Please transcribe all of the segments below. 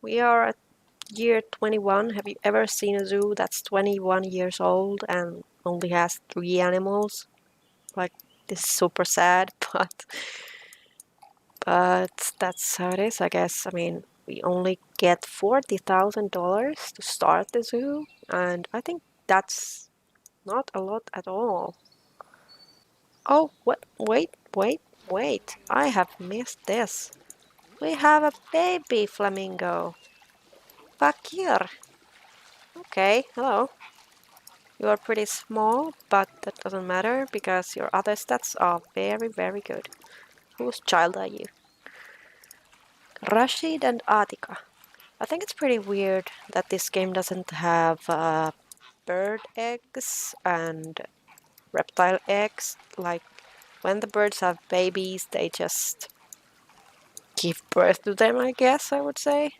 We are at year 21. Have you ever seen a zoo that's 21 years old and only has 3 animals? Like, this is super sad, but that's how it is, I guess. I mean, we only get $40,000 to start the zoo, and I think that's not a lot at all. Oh, what? Wait. I have missed this. We have a baby flamingo. Fakir. Okay, hello. You are pretty small, but that doesn't matter because your other stats are very, very good. Whose child are you? Rashid and Atika. I think it's pretty weird that this game doesn't have bird eggs and reptile eggs. Like, when the birds have babies, they just give birth to them, I guess I would say.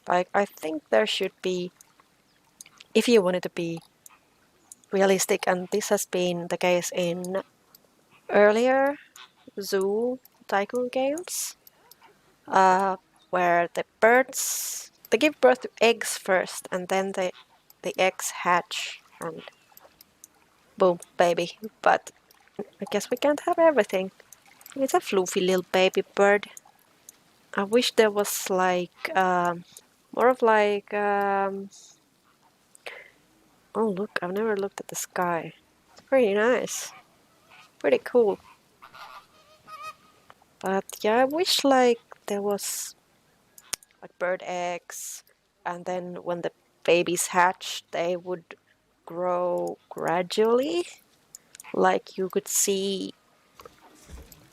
Like, I think there should be, if you wanted to be realistic, and this has been the case in earlier zoo tycoon games, where the birds, they give birth to eggs first, and then the eggs hatch, and boom, baby. But I guess we can't have everything. It's a floofy little baby bird. I wish there was like more of like oh look, I've never looked at the sky. It's pretty nice, pretty cool. But yeah, I wish like there was like bird eggs, and then when the babies hatch, they would grow gradually. Like you could see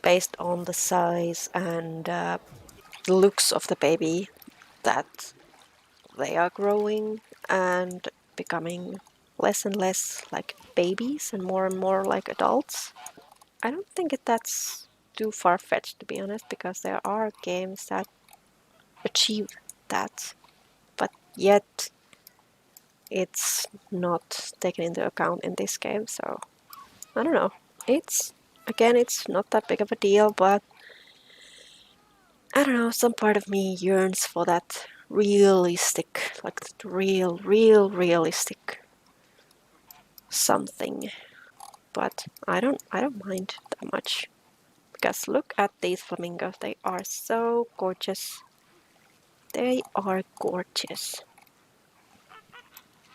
based on the size and the looks of the baby that they are growing and becoming less and less like babies and more like adults. I don't think that's too far-fetched, to be honest, because there are games that achieve that, but yet it's not taken into account in this game, so I don't know. It's not that big of a deal, but I don't know, some part of me yearns for that realistic, like real realistic something. But I don't mind that much. Because look at these flamingos, they are so gorgeous. They are gorgeous.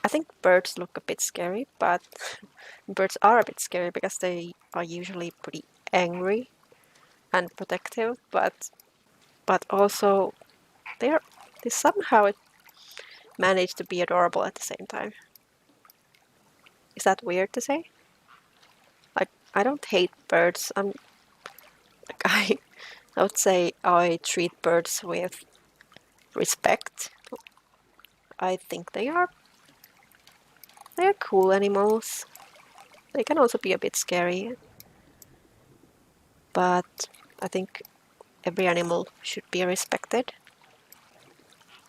I think birds look a bit scary, but birds are a bit scary because they are usually pretty angry and protective, but also they somehow manage to be adorable at the same time. Is that weird to say? Like, I don't hate birds. Like I would say I treat birds with respect. I think they are cool animals. They can also be a bit scary, but I think every animal should be respected.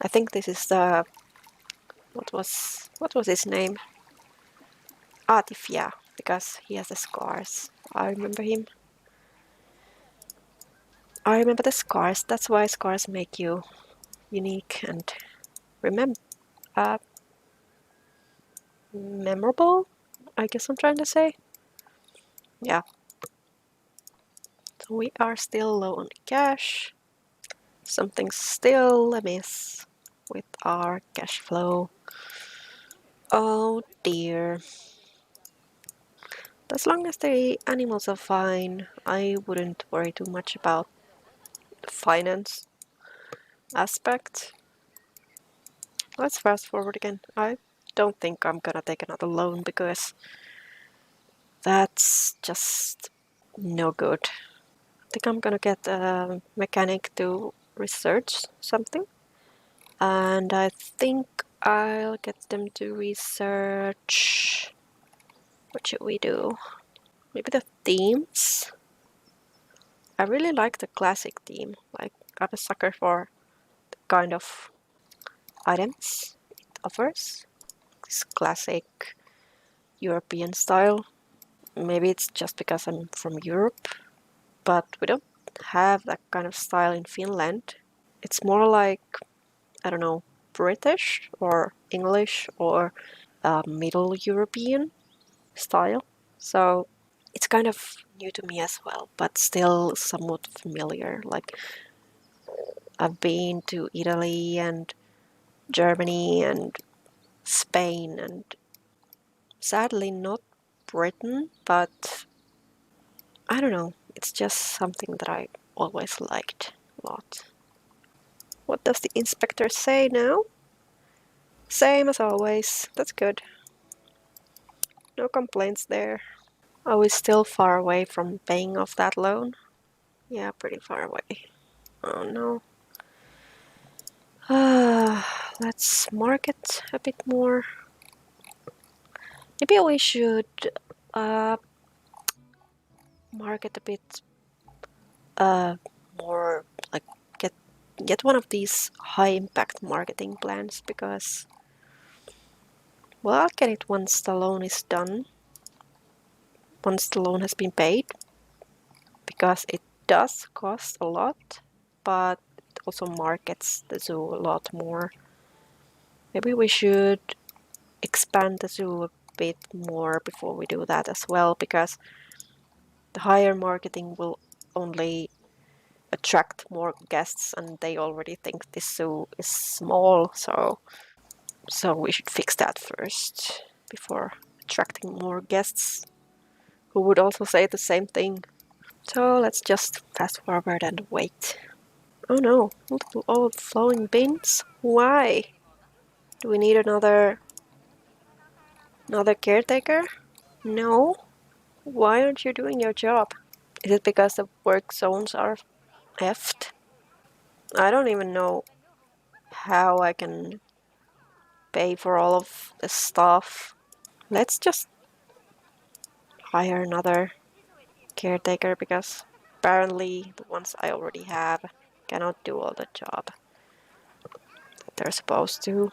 I think this is the what was his name? Atif, yeah, because he has the scars. I remember him. I remember the scars. That's why scars make you unique and remember uh, memorable. I guess I'm trying to say. Yeah. So we are still low on cash. Something's still amiss with our cash flow. Oh dear. As long as the animals are fine, I wouldn't worry too much about the finance aspect. Let's fast forward again. I don't think I'm gonna take another loan because that's just no good. I think I'm gonna get a mechanic to research something, and I think I'll get them to research. What should we do? Maybe the themes? I really like the classic theme. Like, I'm a sucker for the kind of items it offers. This classic European style. Maybe it's just because I'm from Europe, but we don't have that kind of style in Finland. It's more like I don't know, British or English or Middle European style. So it's kind of new to me as well, but still somewhat familiar. Like I've been to Italy and Germany and Spain and sadly not Britain, but I don't know. It's just something that I always liked a lot. What does the inspector say now? Same as always. That's good. No complaints there. Are we still far away from paying off that loan? Yeah, pretty far away. Oh no. Let's market a bit more. Maybe we should uh, market a bit more, like get one of these high impact marketing plans because, well, I'll get it once the loan is done, once the loan has been paid, because it does cost a lot, but it also markets the zoo a lot more. Maybe we should expand the zoo a bit more before we do that as well, because the higher marketing will only attract more guests and they already think this zoo is small, so we should fix that first before attracting more guests who would also say the same thing. So let's just fast forward and wait. Oh no, multiple overflowing bins? Why? Do we need another caretaker? No. Why aren't you doing your job? Is it because the work zones are effed? I don't even know how I can pay for all of the stuff. Let's just hire another caretaker because apparently the ones I already have cannot do all the job that they're supposed to.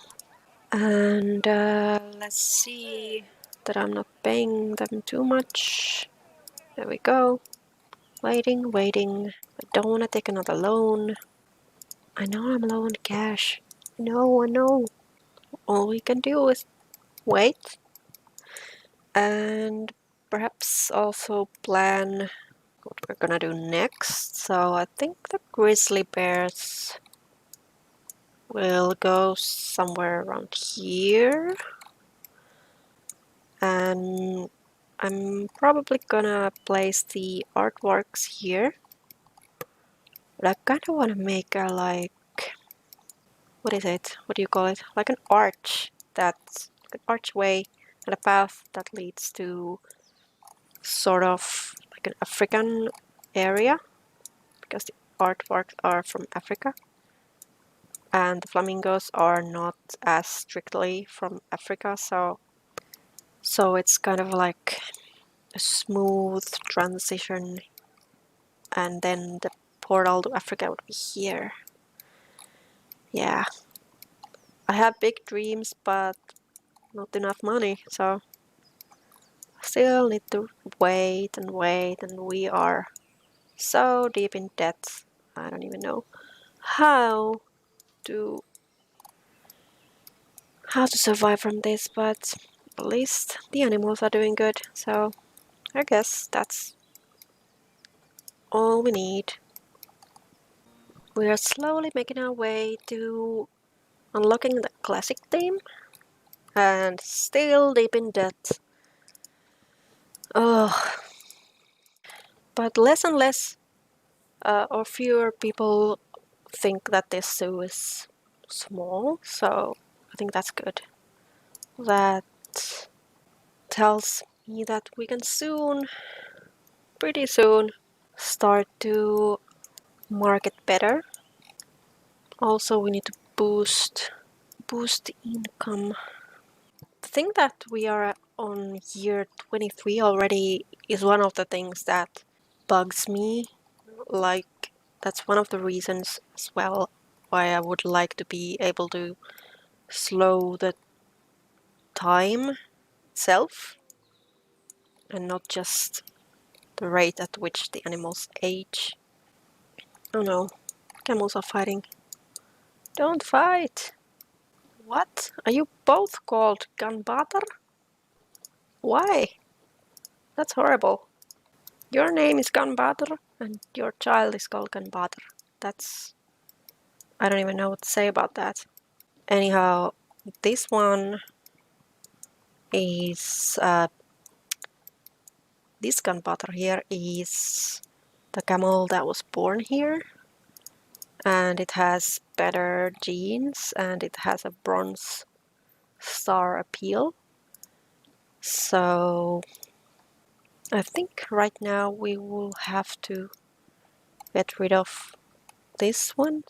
And let's see that I'm not paying them too much. There we go. Waiting, waiting. I don't want to take another loan. I know I'm low on cash. No, I know. All we can do is wait and perhaps also plan what we're gonna do next. So I think the grizzly bears will go somewhere around here. And I'm probably gonna place the artworks here. But I kinda wanna make a like, what is it? What do you call it? Like an arch that's like an archway and a path that leads to sort of like an African area because the artworks are from Africa and the flamingos are not as strictly from Africa, so it's kind of like a smooth transition, and then the portal to Africa would be here. Yeah, I have big dreams, but not enough money, so still need to wait and wait, and we are so deep in debt. I don't even know how to survive from this, but at least the animals are doing good, so I guess that's all we need. We are slowly making our way to unlocking the classic theme and still deep in debt. Oh, but less and less or fewer people think that this zoo is small, so I think that's good. That tells me that we can soon, pretty soon, start to market better. Also, we need to boost income. The thing that we are on year 23 already is one of the things that bugs me. Like, that's one of the reasons as well why I would like to be able to slow the time itself and not just the rate at which the animals age. Oh no, camels are fighting. Don't fight! What? Are you both called Gunbutter? Why? That's horrible. Your name is Gunbutter and your child is called Gunbutter. That's... I don't even know what to say about that. Anyhow, this one is... this Gunbutter here is the camel that was born here. And it has better genes and it has a bronze star appeal. So I think right now we will have to get rid of this one.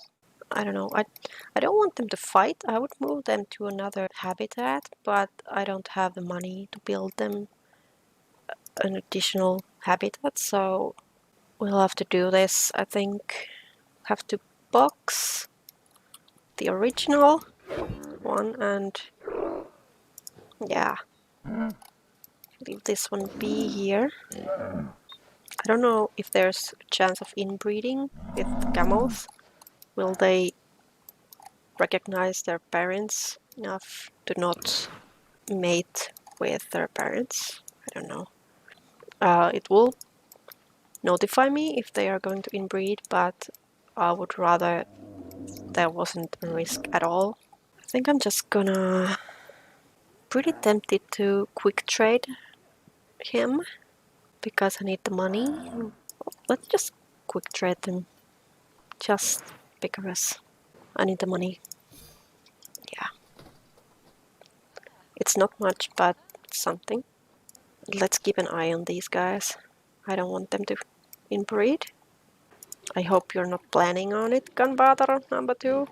I don't know. I don't want them to fight. I would move them to another habitat, but I don't have the money to build them an additional habitat, so we'll have to do this. I think have to box the original one and yeah, leave this one be here. I don't know if there's a chance of inbreeding with camels. Will they recognize their parents enough to not mate with their parents? I don't know. It will notify me if they are going to inbreed, but I would rather there wasn't a risk at all. I think I'm just gonna... pretty tempted to quick trade him because I need the money. Let's just quick trade them just because I need the money. Yeah. It's not much, but something. Let's keep an eye on these guys. I don't want them to inbreed. I hope you're not planning on it, Gunpowder number 2.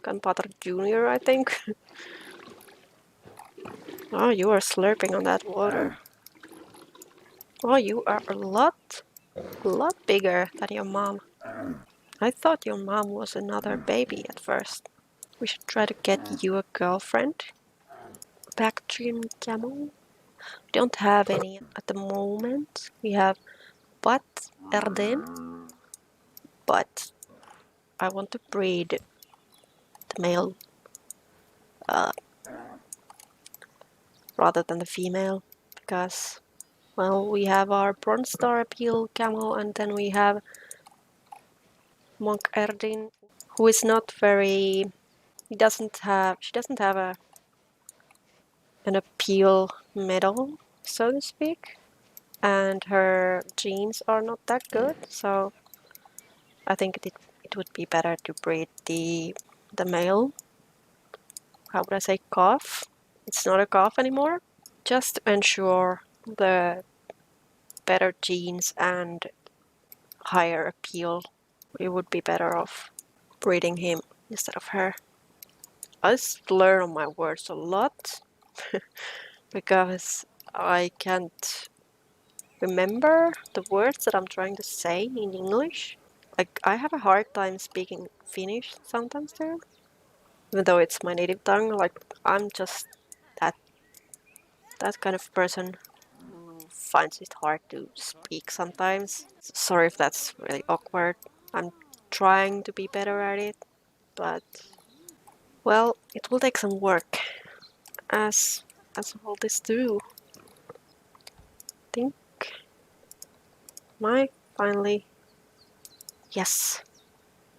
Gunpowder Junior, I think. Oh, you are slurping on that water. Oh, you are a lot bigger than your mom. I thought your mom was another baby at first. We should try to get you a girlfriend. Bactrian camel? We don't have any at the moment. We have Bat Erden, but I want to breed the male rather than the female because, well, we have our Bronze Star Appeal camel and then we have Monk Erdin, who is not very... she doesn't have an appeal medal, so to speak, and her genes are not that good, so I think it would be better to breed the male. How would I say, calf? It's not a calf anymore. Just to ensure the better genes and higher appeal, we would be better off breeding him instead of her. I slur on my words a lot because I can't remember the words that I'm trying to say in English. Like, I have a hard time speaking Finnish sometimes too. Even though it's my native tongue, like, I'm just that kind of person who finds it hard to speak sometimes. Sorry if that's really awkward. I'm trying to be better at it, but, well, it will take some work, as all this do. I think my finally... yes,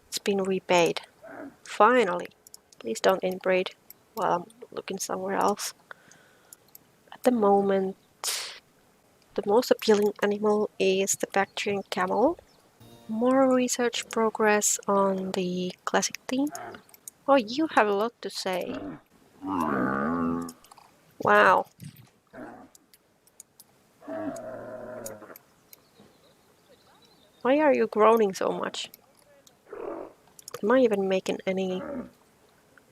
it's been repaid. Finally. Please don't inbreed while I'm looking somewhere else. At the moment, the most appealing animal is the Bactrian camel. More research progress on the classic theme. Oh, you have a lot to say. Wow. Why are you groaning so much? Am I even making any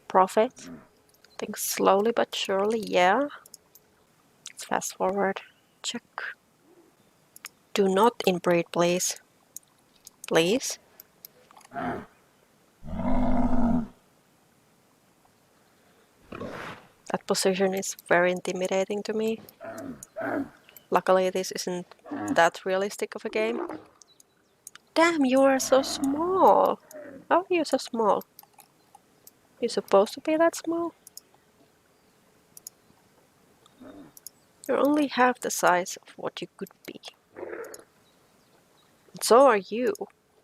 profit? I think slowly but surely, yeah. Let's fast forward. Check. Do not inbreed, please. Please. That position is very intimidating to me. Luckily, this isn't that realistic of a game. Damn, you are so small. How are you so small? You're supposed to be that small? You're only half the size of what you could be. And so are you,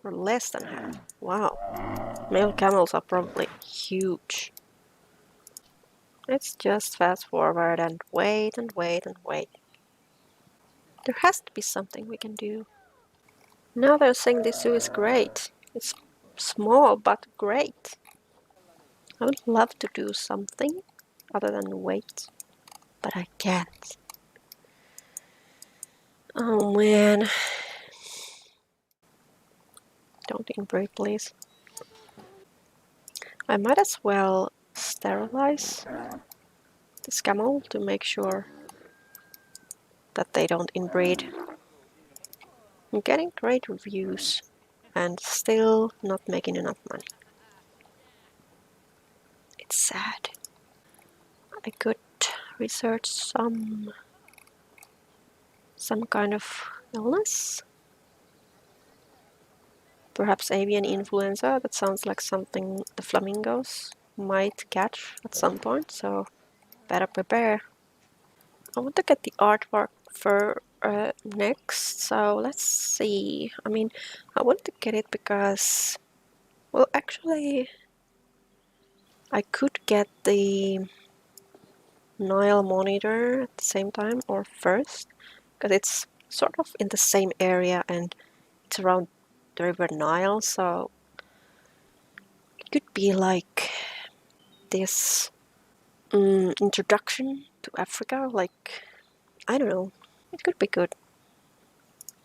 or less than half. Wow. Male camels are probably huge. Let's just fast forward and wait and wait and wait. There has to be something we can do. Now they're saying this zoo is great. It's small but great. I would love to do something other than wait, but I can't. Oh man. Don't inbreed, please. I might as well sterilize this camel to make sure that they don't inbreed. I'm getting great reviews and still not making enough money. It's sad. I could research some kind of illness. Perhaps avian influenza. That sounds like something the flamingos might catch at some point, so better prepare. I want to get the artwork for next, so let's see. I mean, I want to get it because, well, actually, I could get the Nile monitor at the same time or first, because it's sort of in the same area and it's around the river Nile, so it could be like this introduction to Africa, like, I don't know, it could be good,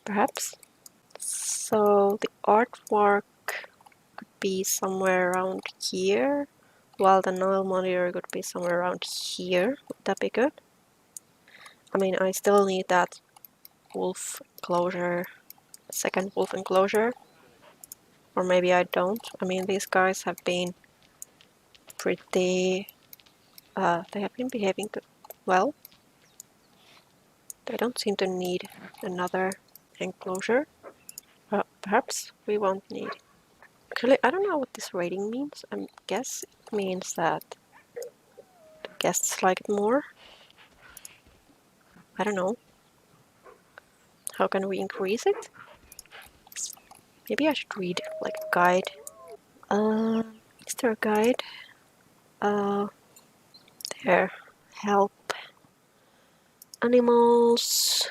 perhaps. So the artwork could be somewhere around here, while the Nile monitor could be somewhere around here. Would that be good? I mean, I still need that wolf enclosure, second wolf enclosure, or maybe I don't. I mean, these guys have been pretty, they have been behaving well. They don't seem to need another enclosure. Perhaps we won't need. Actually, I don't know what this rating means. I guess it means that the guests like it more. I don't know. How can we increase it? Maybe I should read like a guide. Is there a guide? There. Help. Animals.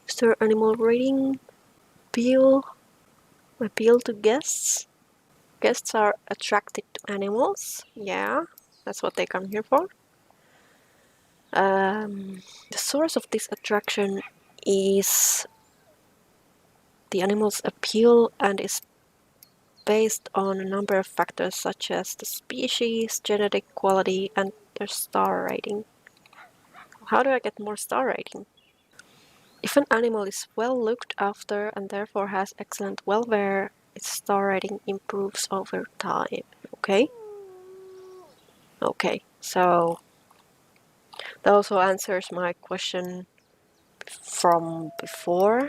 Is there animal rating? Appeal. Appeal to guests. Guests are attracted to animals. Yeah, that's what they come here for. The source of this attraction is the animal's appeal and is based on a number of factors such as the species, genetic quality, and their star rating. How do I get more star rating? If an animal is well looked after and therefore has excellent welfare, its star rating improves over time. Okay? Okay, so that also answers my question from before,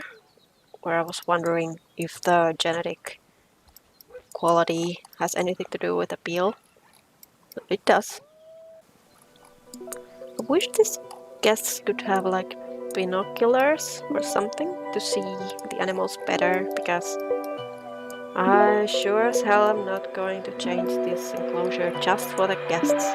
where I was wondering if the genetic quality has anything to do with appeal. It does. I wish these guests could have like binoculars or something to see the animals better, because I sure as hell am not going to change this enclosure just for the guests.